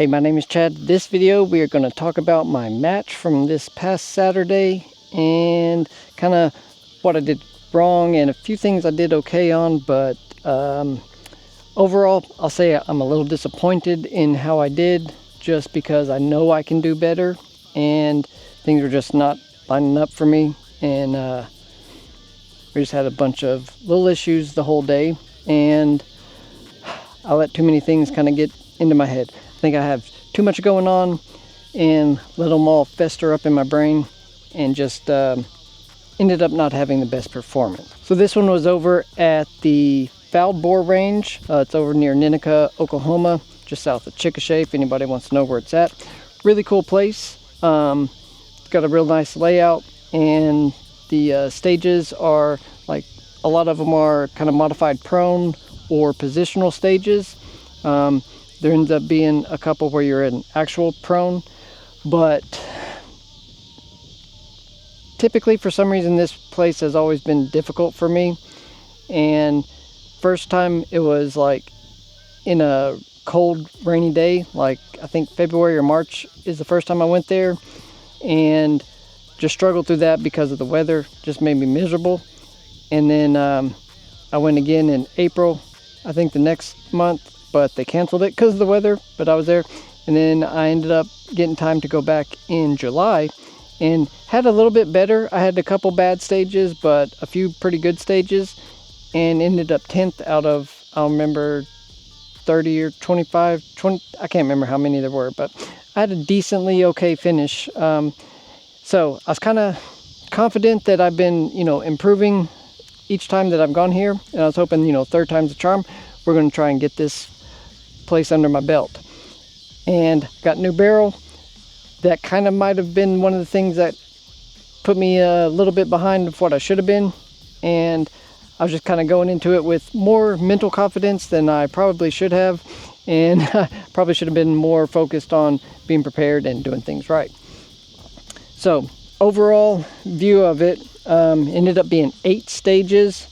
Hey, my name is Chad. This video we are going to talk about my match from this past Saturday and kind of what I did wrong and a few things I did okay on, but overall I'll say I'm a little disappointed in how I did, just because I know I can do better and things were just not lining up for me, and we just had a bunch of little issues the whole day, and I let too many things kind of get into my head. I think I have too much going on and let them all fester up in my brain, and just ended up not having the best performance. So this one was over at the Fouled Boar Range. It's over near Ninica, Oklahoma, just south of Chickasha, if anybody wants to know where it's at. Really cool place. It's got a real nice layout, and the stages are like, a lot of them are kind of modified prone or positional stages. There ends up being a couple where you're in actual prone, but typically for some reason this place has always been difficult for me. And first time it was like in a cold rainy day, like I think February or March is the first time I went there, and just struggled through that because of the weather. Just made me miserable. And then I went again in April, I think the next month, but they canceled it because of the weather, but I was there. And then I ended up getting time to go back in July and had a little bit better. I had a couple bad stages, but a few pretty good stages, and ended up 10th out of, I don't remember, 30 or 25, 20, I can't remember how many there were, but I had a decently okay finish. So I was kind of confident that I've been, improving each time that I've gone here, and I was hoping, third time's a charm. We're going to try and get this place under my belt. And got a new barrel. That kind of might have been one of the things that put me a little bit behind of what I should have been, and I was just kind of going into it with more mental confidence than I probably should have, and probably should have been more focused on being prepared and doing things right. So overall view of it, ended up being 8 stages.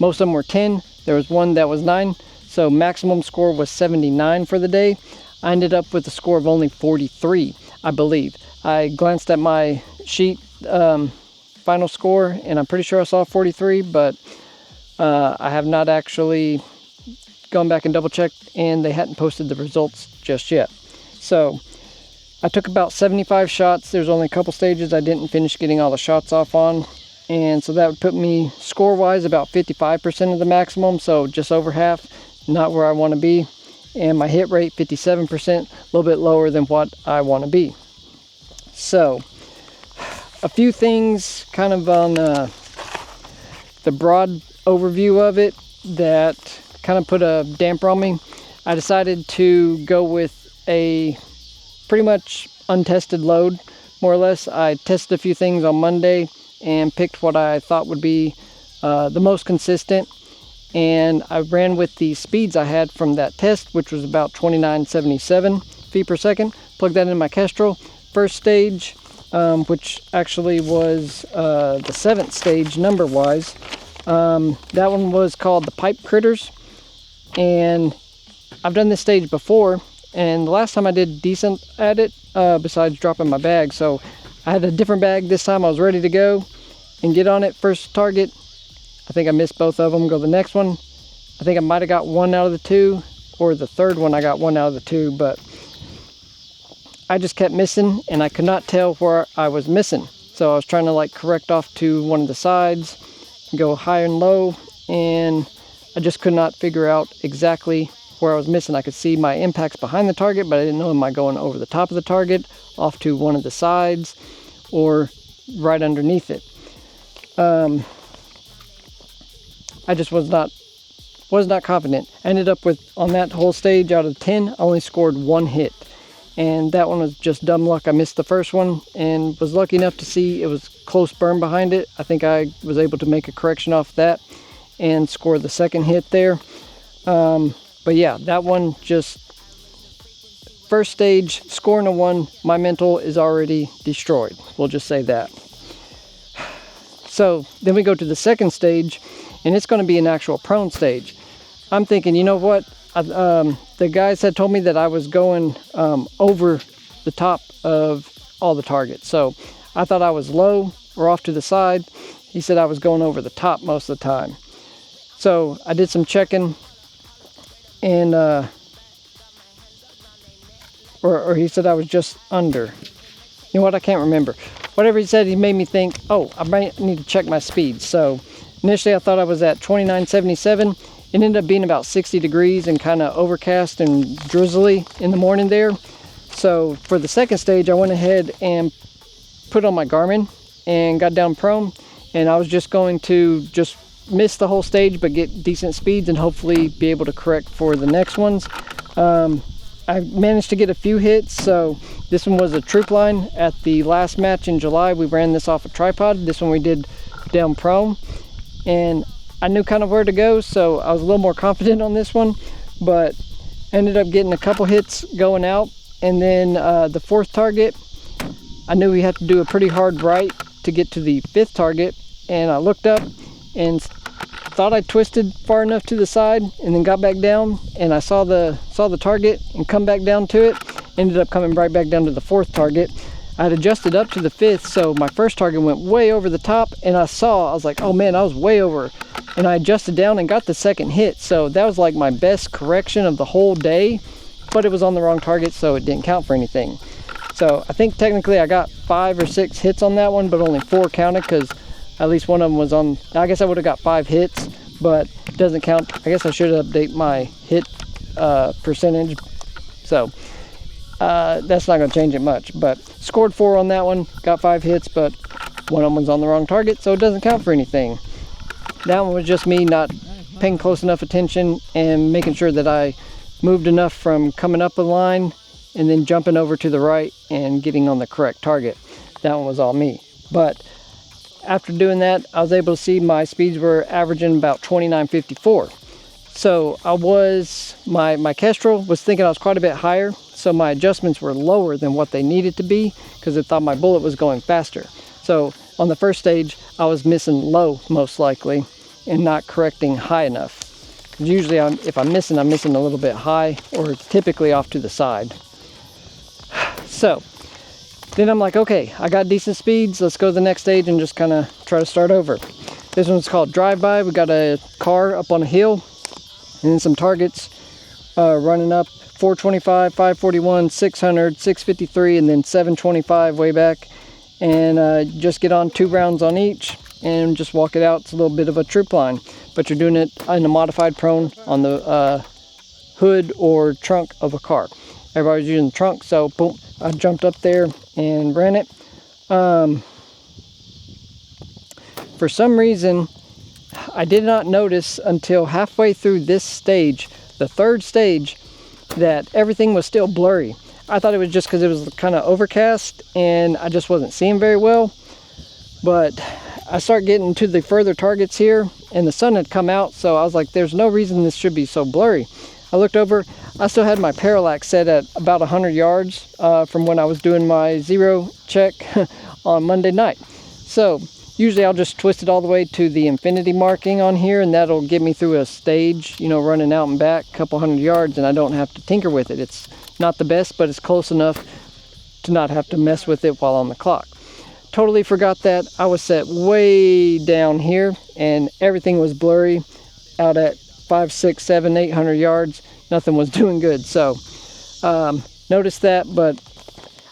Most of them were 10. There was one that was 9. So maximum score was 79 for the day. I ended up with a score of only 43, I believe. I glanced at my sheet, final score, and I'm pretty sure I saw 43, but I have not actually gone back and double checked, and they hadn't posted the results just yet. So I took about 75 shots. There's only a couple stages I didn't finish getting all the shots off on, and so that would put me score-wise about 55% of the maximum, so just over half. Not where I want to be. And my hit rate 57%, a little bit lower than what I want to be. So a few things kind of on the broad overview of it that kind of put a damper on me. I decided to go with a pretty much untested load, more or less. I tested a few things on Monday and picked what I thought would be the most consistent. And I ran with the speeds I had from that test, which was about 2977 feet per second. Plugged that into my Kestrel. First stage, which actually was the 7th stage number-wise. That one was called the Pipe Critters. And I've done this stage before, and the last time I did decent at it, besides dropping my bag. So I had a different bag this time. I was ready to go and get on it. First target, I think I missed both of them. Go the next one. I think I might have got 1 out of the 2, or the third one I got 1 out of the 2, but I just kept missing, and I could not tell where I was missing. So I was trying to like correct off to one of the sides, go high and low, and I just could not figure out exactly where I was missing. I could see my impacts behind the target, but I didn't know, am I going over the top of the target, off to one of the sides, or right underneath it. I just was not confident. I ended up with, on that whole stage out of 10, I only scored 1 hit. And that one was just dumb luck. I missed the first one and was lucky enough to see it was close burn behind it. I think I was able to make a correction off that and score the second hit there. But yeah, that one just, first stage, scoring a 1, my mental is already destroyed. We'll just say that. So then we go to the second stage, and it's going to be an actual prone stage. I'm thinking, you know what? the guys had told me that I was going over the top of all the targets. So I thought I was low or off to the side. He said I was going over the top most of the time. So I did some checking, and or he said I was just under. You know what, I can't remember. Whatever he said, he made me think, oh, I might need to check my speed. So initially I thought I was at 29.77. It ended up being about 60 degrees and kind of overcast and drizzly in the morning there. So for the second stage, I went ahead and put on my Garmin and got down prone, and I was just going to just miss the whole stage but get decent speeds and hopefully be able to correct for the next ones. I managed to get a few hits. So this one was a troop line. At the last match in July, we ran this off a tripod. This one we did down prone, and I knew kind of where to go, so I was a little more confident on this one, but ended up getting a couple hits going out. And then the fourth target, I knew we had to do a pretty hard right to get to the fifth target, and I looked up and thought I twisted far enough to the side, and then got back down, and I saw the target and come back down to it. Ended up coming right back down to the fourth target. I had adjusted up to the fifth, so my first target went way over the top, and I was like, oh man, I was way over. And I adjusted down and got the second hit. So that was like my best correction of the whole day, but it was on the wrong target, so it didn't count for anything. So I think technically I got 5 or 6 hits on that one, but only 4 counted because at least one of them was on. I guess I would have got 5 hits, but it doesn't count. I guess I should update my hit percentage. So that's not going to change it much, but scored 4 on that one, got 5 hits, but one of them was on the wrong target, so it doesn't count for anything. That one was just me not paying close enough attention and making sure that I moved enough from coming up a line and then jumping over to the right and getting on the correct target. That one was all me. But after doing that, I was able to see my speeds were averaging about 29.54. So my Kestrel was thinking I was quite a bit higher, so my adjustments were lower than what they needed to be because it thought my bullet was going faster. So on the first stage, I was missing low most likely and not correcting high enough. Usually if I'm missing a little bit high or typically off to the side. So then I'm like, okay, I got decent speeds. Let's go to the next stage and just kind of try to start over. This one's called drive-by. We got a car up on a hill and then some targets running up 425, 541, 600, 653, and then 725 way back. And just get on 2 rounds on each and just walk it out. It's a little bit of a troop line, but you're doing it in a modified prone on the hood or trunk of a car. Everybody's using the trunk, so boom, I jumped up there and ran it. For some reason, I did not notice until halfway through this stage, the third stage, that everything was still blurry. I thought it was just because it was kind of overcast and I just wasn't seeing very well. But I start getting to the further targets here and the sun had come out, so I was like, there's no reason this should be so blurry. I looked over, I still had my parallax set at about 100 yards from when I was doing my zero check on Monday night. So usually I'll just twist it all the way to the infinity marking on here, and that'll get me through a stage, you know, running out and back a couple 100 yards, and I don't have to tinker with it. It's not the best, but it's close enough to not have to mess with it while on the clock. Totally forgot that. I was set way down here and everything was blurry out at 5, 6, 7, 800 yards. Nothing was doing good. So noticed that, but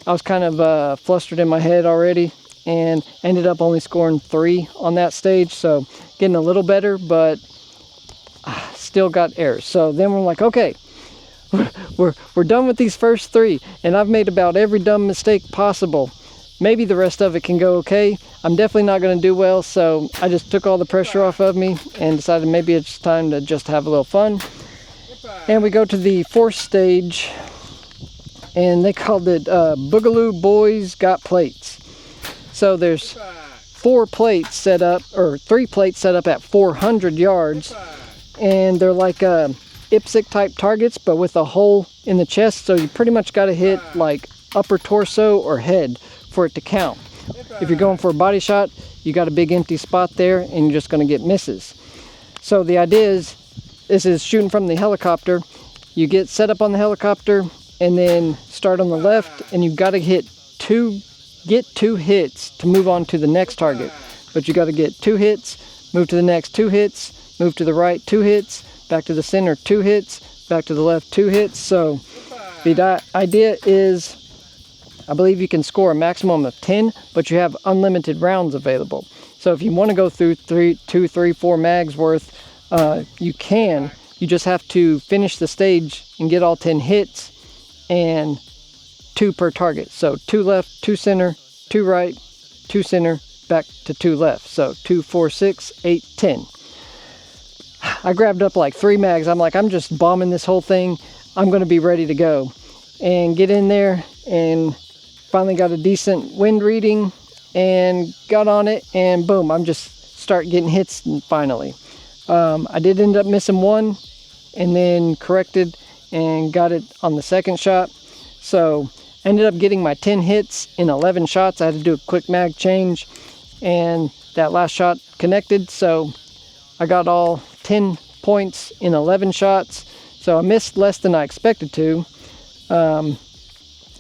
I was kind of flustered in my head already and ended up only scoring 3 on that stage. So getting a little better, but still got errors. So then we're like, okay, we're done with these first 3, and I've made about every dumb mistake possible. Maybe the rest of it can go okay. I'm definitely not going to do well, so I just took all the pressure off of me and decided maybe it's time to just have a little fun. And we go to the 4th stage, and they called it Boogaloo Boys Got Plates. So there's 4 plates set up, or 3 plates set up at 400 yards, and they're like IPSC type targets, but with a hole in the chest, so you pretty much got to hit like upper torso or head for it to count. If you're going for a body shot, you got a big empty spot there and you're just going to get misses. So the idea is, this is shooting from the helicopter, you get set up on the helicopter and then start on the left, and you've got to get two hits to move on to the next target. But you got to get 2 hits, move to the next 2 hits, move to the right 2 hits, back to the center 2 hits, back to the left 2 hits. So the idea is, I believe you can score a maximum of 10, but you have unlimited rounds available. So if you want to go through 2, 3, 4 mags worth, you can. You just have to finish the stage and get all 10 hits, and 2 per target. So 2 left, 2 center, 2 right, 2 center, back to 2 left. So 2, 4, 6, 8, 10. I grabbed up like 3 mags. I'm like, I'm just bombing this whole thing. I'm going to be ready to go. And get in there and finally got a decent wind reading and got on it, and boom, I'm just start getting hits finally. I did end up missing 1 and then corrected and got it on the second shot. So I ended up getting my 10 hits in 11 shots. I had to do a quick mag change, and that last shot connected. So I got all 10 points in 11 shots. So I missed less than I expected to.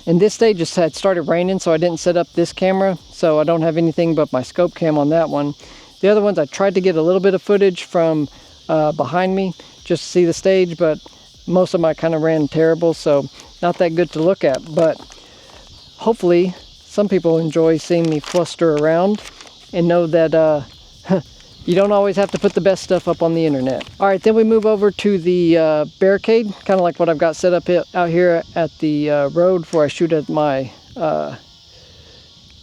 And this stage just had started raining, so I didn't set up this camera. So I don't have anything but my scope cam on that one. The other ones I tried to get a little bit of footage from behind me just to see the stage, but most of them I kind of ran terrible, so not that good to look at. But hopefully some people enjoy seeing me fluster around and know that you don't always have to put the best stuff up on the internet. All right, then we move over to the barricade, kind of like what I've got set up out here at the road where I shoot at my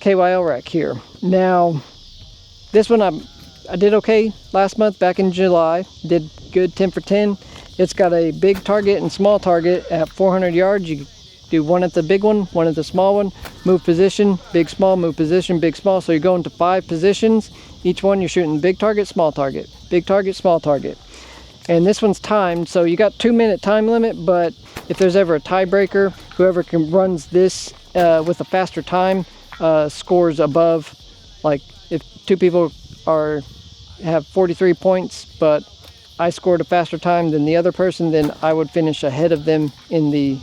KYL rack here. Now, this one I did okay last month, back in July. Did good, 10 for 10. It's got a big target and small target at 400 yards. You do 1 at the big one, 1 at the small one, move position, big, small, move position, big, small. So you're going to 5 positions. Each one you're shooting big target, small target, big target, small target. And this one's timed, so you got 2-minute time limit, but if there's ever a tiebreaker, whoever runs this with a faster time scores above. Like if 2 people have 43 points, but I scored a faster time than the other person, then I would finish ahead of them in the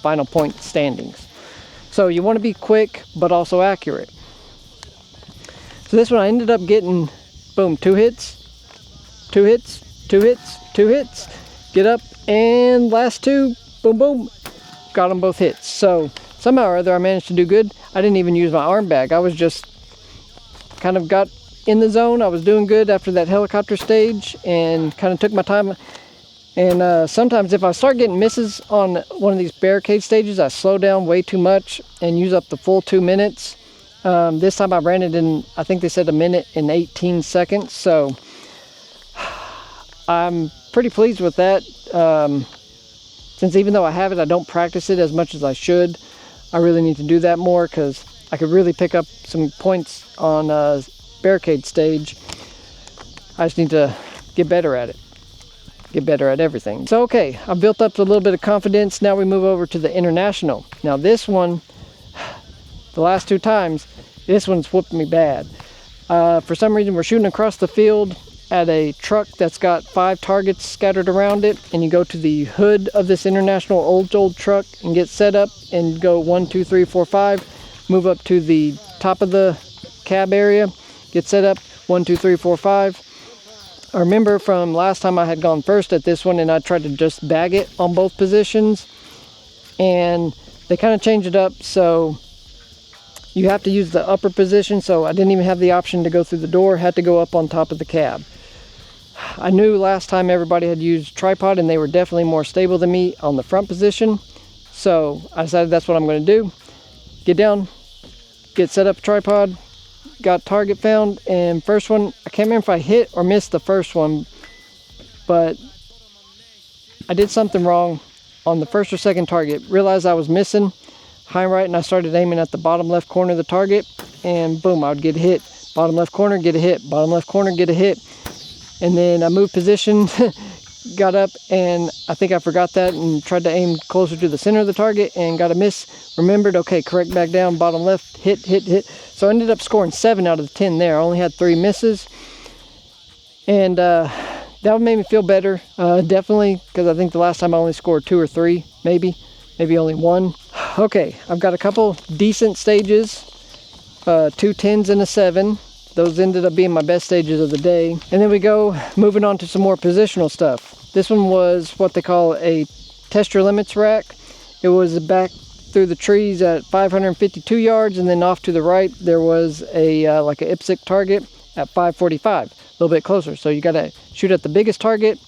final point standings. So you want to be quick, but also accurate. So this one I ended up getting, boom, 2 hits, 2 hits, 2 hits, 2 hits. Get up, and last 2, boom, boom, got them both hits. So somehow or other I managed to do good. I didn't even use my arm bag. I was just kind of got in the zone. I was doing good after that helicopter stage and kind of took my time. And sometimes if I start getting misses on one of these barricade stages, I slow down way too much and use up the full 2 minutes. This time I ran it in, I think they said 1 minute and 18 seconds. So I'm pretty pleased with that. Since even though I have it, I don't practice it as much as I should. I really need to do that more, because I could really pick up some points on barricade stage. I just need to get better at it. Get better at everything. So okay, I've built up a little bit of confidence. Now we move over to the international. Now this one, the last 2 times, this one's whooped me bad. For some reason we're shooting across the field at a truck that's got 5 targets scattered around it, and you go to the hood of this international old truck and get set up and go 1, 2, 3, 4, 5, move up to the top of the cab area, get set up 1, 2, 3, 4, 5. I remember from last time I had gone first at this one, and I tried to just bag it on both positions, and they kind of changed it up, so you have to use the upper position. So I didn't even have the option to go through the door, had to go up on top of the cab. I knew last time everybody had used tripod and they were definitely more stable than me on the front position, so I decided that's what I'm going to do. Get down, get set up a tripod, got target found, and first one, I can't remember if I hit or missed the first one, but I did something wrong on the first or second target. Realized I was missing high and right, and I started aiming at the bottom left corner of the target, and boom, I would get hit. Bottom left corner, get a hit. Bottom left corner, get a hit. And then I moved position, got up, and I think I forgot that and tried to aim closer to the center of the target and got a miss. Remembered, okay, correct back down, bottom left, hit. So I ended up scoring 7 out of the 10 there. I only had 3 misses. And that made me feel better, definitely, because I think the last time I only scored 2 or 3, maybe only 1. Okay, I've got a couple decent stages, 2 10s and a 7. Those ended up being my best stages of the day. And then we go moving on to some more positional stuff. This one was what they call a test your limits rack. It was back through the trees at 552 yards, and then off to the right there was a like a IPSC target at 545, a little bit closer. So you got to shoot at the biggest target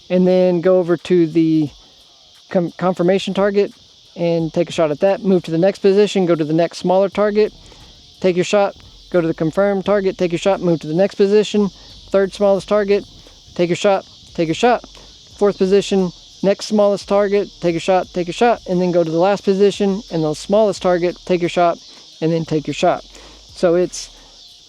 and then go over to the confirmation target and take a shot at that. Move to the next position, go to the next smaller target, take your shot, go to the confirmed target, take your shot, move to the next position, third smallest target, take your shot, fourth position, next smallest target, take your shot, and then go to the last position and the smallest target, take your shot, and then take your shot. So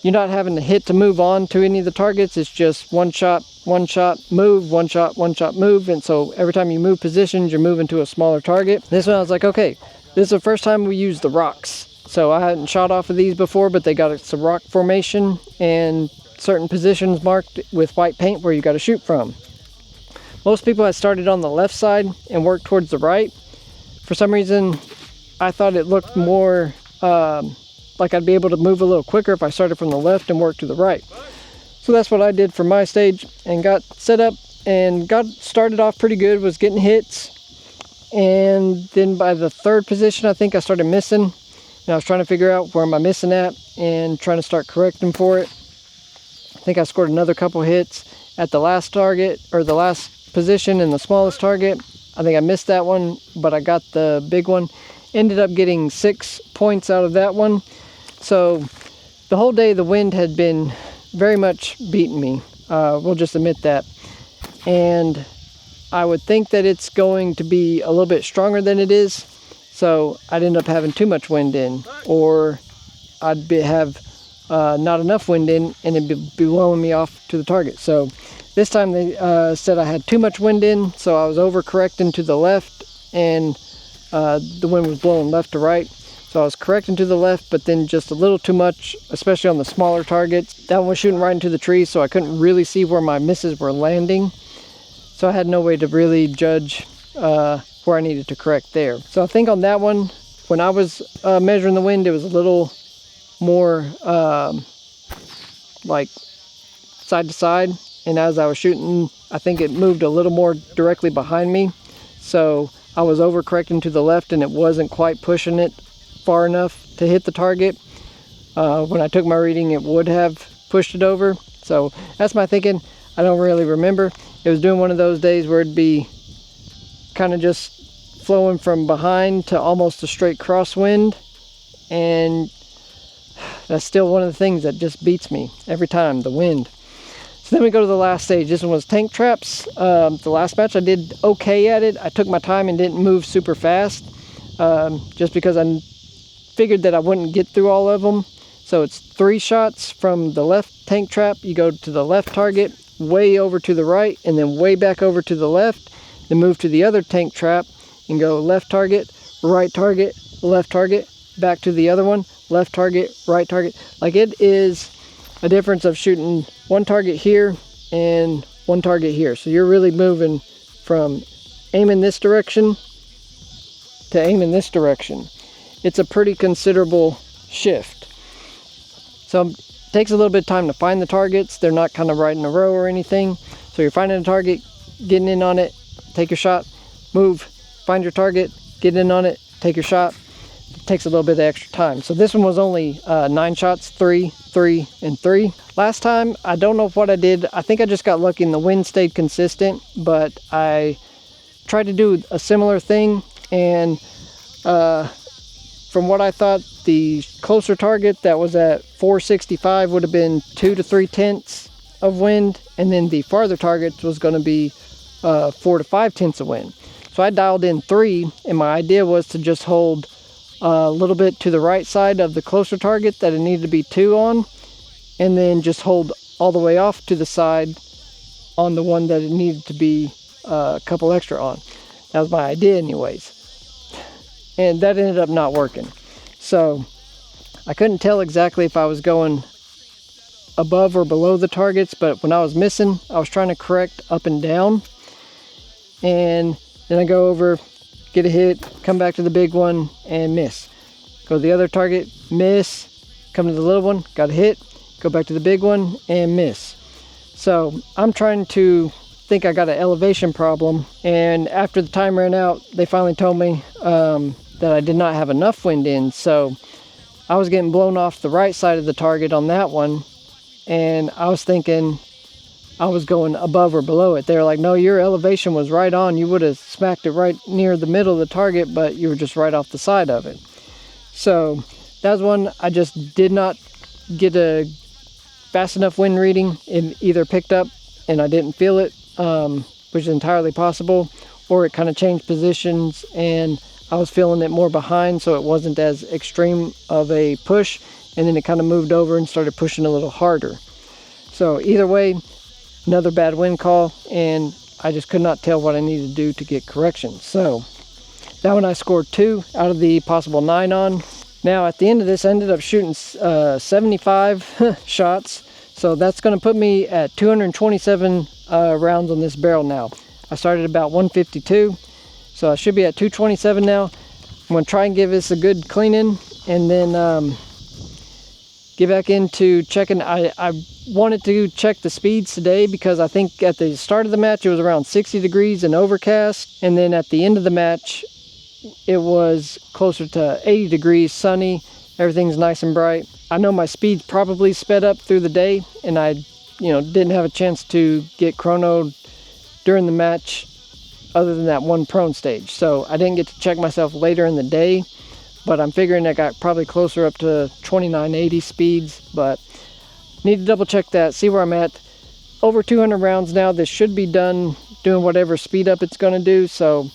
you're not having to hit to move on to any of the targets. It's just one shot, move, one shot, move. And so every time you move positions, you're moving to a smaller target. This one I was like, okay, this is the first time we used the rocks. So I hadn't shot off of these before, but they got some rock formation and certain positions marked with white paint where you got to shoot from. Most people had started on the left side and worked towards the right. For some reason, I thought it looked more like I'd be able to move a little quicker if I started from the left and worked to the right. So that's what I did for my stage and got set up and got started off pretty good, was getting hits. And then by the third position, I think I started missing. And I was trying to figure out where am I missing at and trying to start correcting for it. I think I scored another couple hits at the last target, or the last position and the smallest target. I think I missed that one, but I got the big one. Ended up getting 6 points out of that one. So the whole day the wind had been very much beating me. We'll just admit that. And I would think that it's going to be a little bit stronger than it is. So I'd end up having too much wind in, or I'd have not enough wind in and it'd be blowing me off to the target. So this time they said I had too much wind in, so I was overcorrecting to the left, and the wind was blowing left to right. So I was correcting to the left, but then just a little too much, especially on the smaller targets. That one was shooting right into the trees, so I couldn't really see where my misses were landing. So I had no way to really judge where I needed to correct there. So I think on that one, when I was measuring the wind, it was a little more like side to side. And as I was shooting, I think it moved a little more directly behind me. So I was overcorrecting to the left and it wasn't quite pushing it far enough to hit the target. When I took my reading, it would have pushed it over. So that's my thinking. I don't really remember. It was doing one of those days where it'd be kind of just flowing from behind to almost a straight crosswind, and that's still one of the things that just beats me every time, the wind. So then we go to the last stage. This one was tank traps. The last match I did okay at it. I took my time and didn't move super fast, just because I figured that I wouldn't get through all of them. So it's 3 shots from the left tank trap. You go to the left target, way over to the right, and then way back over to the left. Then move to the other tank trap and go left target, right target, left target, back to the other one, left target, right target. Like, it is a difference of shooting one target here and one target here. So you're really moving from aiming this direction to aiming this direction. It's a pretty considerable shift. So it takes a little bit of time to find the targets. They're not kind of right in a row or anything. So you're finding a target, getting in on it, take your shot, move, find your target, get in on it, take your shot. It takes a little bit of extra time. So this one was only 9 shots, 3, 3, and 3. Last time, I don't know what I did. I think I just got lucky and the wind stayed consistent, but I tried to do a similar thing, and from what I thought, the closer target that was at 465 would have been 2 to 3 tenths of wind, and then the farther target was going to be 4 to 5 tenths of wind. So I dialed in 3, and my idea was to just hold a little bit to the right side of the closer target that it needed to be 2 on, and then just hold all the way off to the side on the one that it needed to be a couple extra on. That was my idea anyways. And that ended up not working. So I couldn't tell exactly if I was going above or below the targets, but when I was missing, I was trying to correct up and down. And then I go over, get a hit, come back to the big one and miss. Go to the other target, miss, come to the little one, got a hit, go back to the big one and miss. So I'm trying to think I got an elevation problem, and after the time ran out, they finally told me that I did not have enough wind in. So I was getting blown off the right side of the target on that one, and I was thinking I was going above or below it. They were like, no, your elevation was right on. You would have smacked it right near the middle of the target, but you were just right off the side of it. So that was one I just did not get a fast enough wind reading. It either picked up and I didn't feel it, which is entirely possible, or it kind of changed positions and I was feeling it more behind, so it wasn't as extreme of a push, and then it kind of moved over and started pushing a little harder. So either way, another bad wind call, and I just could not tell what I needed to do to get correction. So that one I scored 2 out of the possible 9 on. Now at the end of this, I ended up shooting 75 shots. So that's going to put me at 227 rounds on this barrel now. I started about 152, so I should be at 227 now. I'm going to try and give this a good cleaning, and then get back into checking. I wanted to check the speeds today because I think at the start of the match it was around 60 degrees and overcast, and then at the end of the match it was closer to 80 degrees, sunny, everything's nice and bright. I know my speeds probably sped up through the day, and I didn't have a chance to get chronoed during the match other than that one prone stage, so I didn't get to check myself later in the day. But I'm figuring I got probably closer up to 2980 speeds, but need to double check that, see where I'm at. Over 200 rounds now. This should be done doing whatever speed up it's going to do, so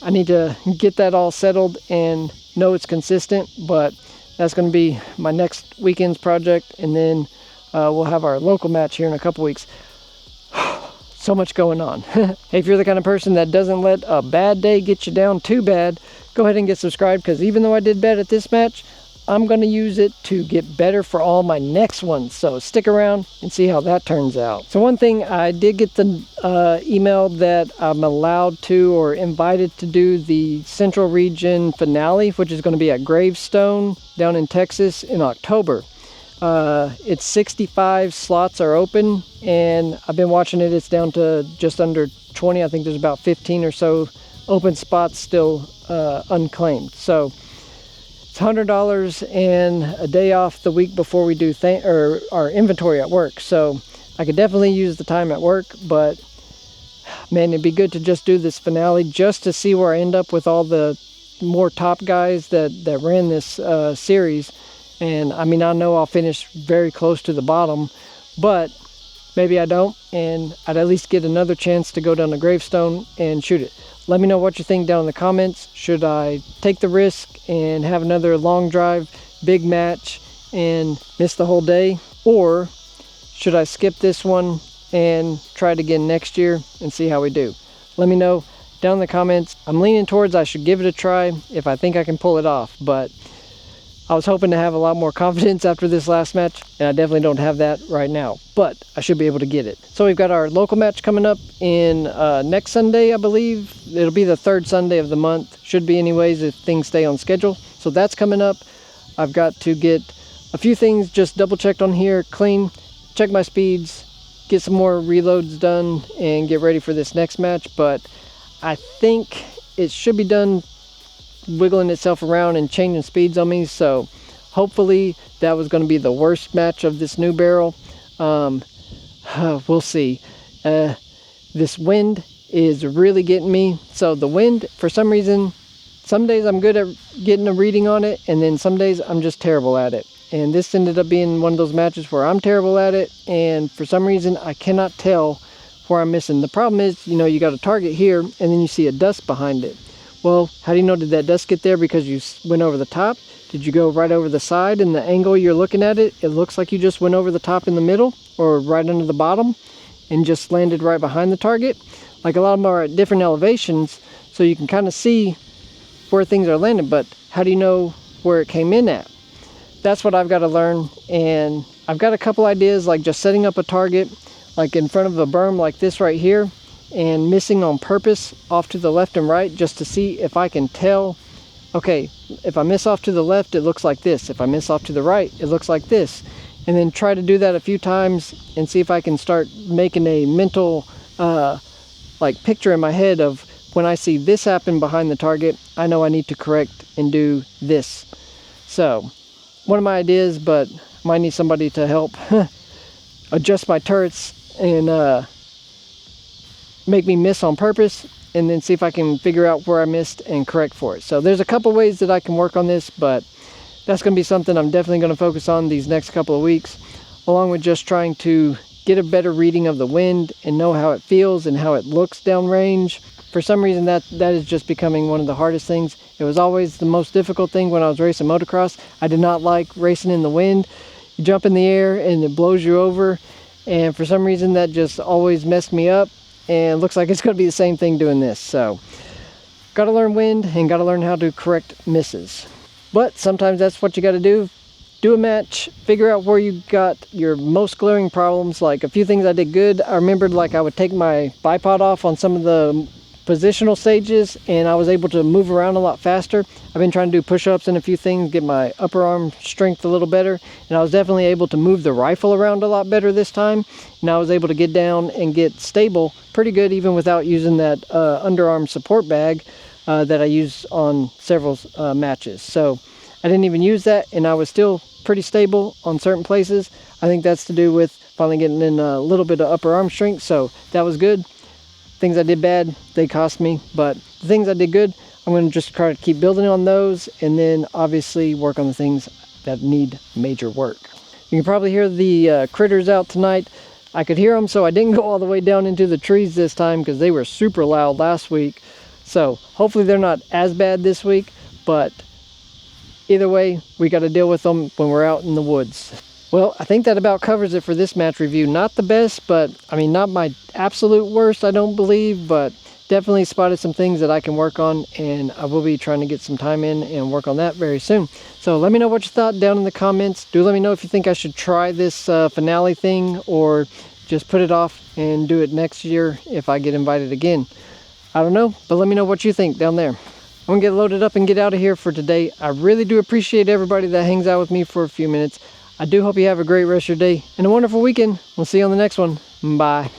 I need to get that all settled and know it's consistent. But that's going to be my next weekend's project, and then we'll have our local match here in a couple weeks. So much going on. Hey, if you're the kind of person that doesn't let a bad day get you down too bad, go ahead and get subscribed, because even though I did bad at this match, I'm going to use it to get better for all my next ones. So stick around and see how that turns out. So one thing, I did get the email that I'm allowed to or invited to do the Central Region finale, which is going to be at Gravestone down in Texas in October. It's 65 slots are open, and I've been watching it. It's down to just under 20. I think there's about 15 or so open spots still unclaimed. So it's $100 and a day off the week before we do our inventory at work. So I could definitely use the time at work, but man, it'd be good to just do this finale just to see where I end up with all the more top guys that ran this series. And I mean, I know I'll finish very close to the bottom, but maybe I don't, and I'd at least get another chance to go down to Gravestone and shoot it. Let me know what you think down in the comments. Should I take the risk and have another long drive, big match, and miss the whole day? Or should I skip this one and try it again next year and see how we do? Let me know down in the comments. I'm leaning towards I should give it a try if I think I can pull it off, but I was hoping to have a lot more confidence after this last match, and I definitely don't have that right now, but I should be able to get it. So we've got our local match coming up in next Sunday, I believe. It'll be the 3rd Sunday of the month. Should be anyways if things stay on schedule. So that's coming up. I've got to get a few things just double checked on here, clean, check my speeds, get some more reloads done, and get ready for this next match. But I think it should be done wiggling itself around and changing speeds on me, so hopefully that was going to be the worst match of this new barrel. We'll see. This wind is really getting me. So the wind, for some reason, some days I'm good at getting a reading on it, and then some days I'm just terrible at it. And this ended up being one of those matches where I'm terrible at it, and for some reason I cannot tell where I'm missing. The problem is, you got a target here and then you see a dust behind it. Well, how do you know? Did that dust get there because you went over the top? Did you go right over the side? And the angle you're looking at it looks like you just went over the top in the middle or right under the bottom and just landed right behind the target. Like, a lot of them are at different elevations, so you can kind of see where things are landing, but how do you know where it came in at? That's what I've got to learn, and I've got a couple ideas, like just setting up a target like in front of a berm like this right here, and missing on purpose off to the left and right, just to see if I can tell, okay, if I miss off to the left, it looks like this. If I miss off to the right, it looks like this. And then try to do that a few times and see if I can start making a mental like picture in my head of, when I see this happen behind the target, I know I need to correct and do this. So one of my ideas, but might need somebody to help adjust my turrets and make me miss on purpose, and then see if I can figure out where I missed and correct for it. So there's a couple ways that I can work on this, but that's going to be something I'm definitely going to focus on these next couple of weeks, along with just trying to get a better reading of the wind and know how it feels and how it looks downrange. For some reason that is just becoming one of the hardest things. It was always the most difficult thing when I was racing motocross. I did not like racing in the wind. You jump in the air and it blows you over, and for some reason that just always messed me up, and it looks like it's going to be the same thing doing this. So got to learn wind and got to learn how to correct misses. But sometimes that's what you got to do. Do a match, figure out where you got your most glaring problems. Like a few things I did good, I remembered, like I would take my bipod off on some of the positional stages and I was able to move around a lot faster. I've been trying to do push-ups and a few things, get my upper arm strength a little better, and I was definitely able to move the rifle around a lot better this time, and I was able to get down and get stable pretty good even without using that underarm support bag that I use on several matches. So I didn't even use that and I was still pretty stable on certain places. I think that's to do with finally getting in a little bit of upper arm strength, so that was good. Things I did bad, they cost me, but the things I did good, I'm going to just try to keep building on those, and then obviously work on the things that need major work. You can probably hear the critters out tonight. I could hear them, so I didn't go all the way down into the trees this time because they were super loud last week. So hopefully they're not as bad this week, but either way, we got to deal with them when we're out in the woods. Well, I think that about covers it for this match review. Not the best, but I mean, not my absolute worst, I don't believe, but definitely spotted some things that I can work on, and I will be trying to get some time in and work on that very soon. So let me know what you thought down in the comments. Do let me know if you think I should try this finale thing or just put it off and do it next year if I get invited again. I don't know, but let me know what you think down there. I'm gonna get loaded up and get out of here for today. I really do appreciate everybody that hangs out with me for a few minutes. I do hope you have a great rest of your day and a wonderful weekend. We'll see you on the next one. Bye.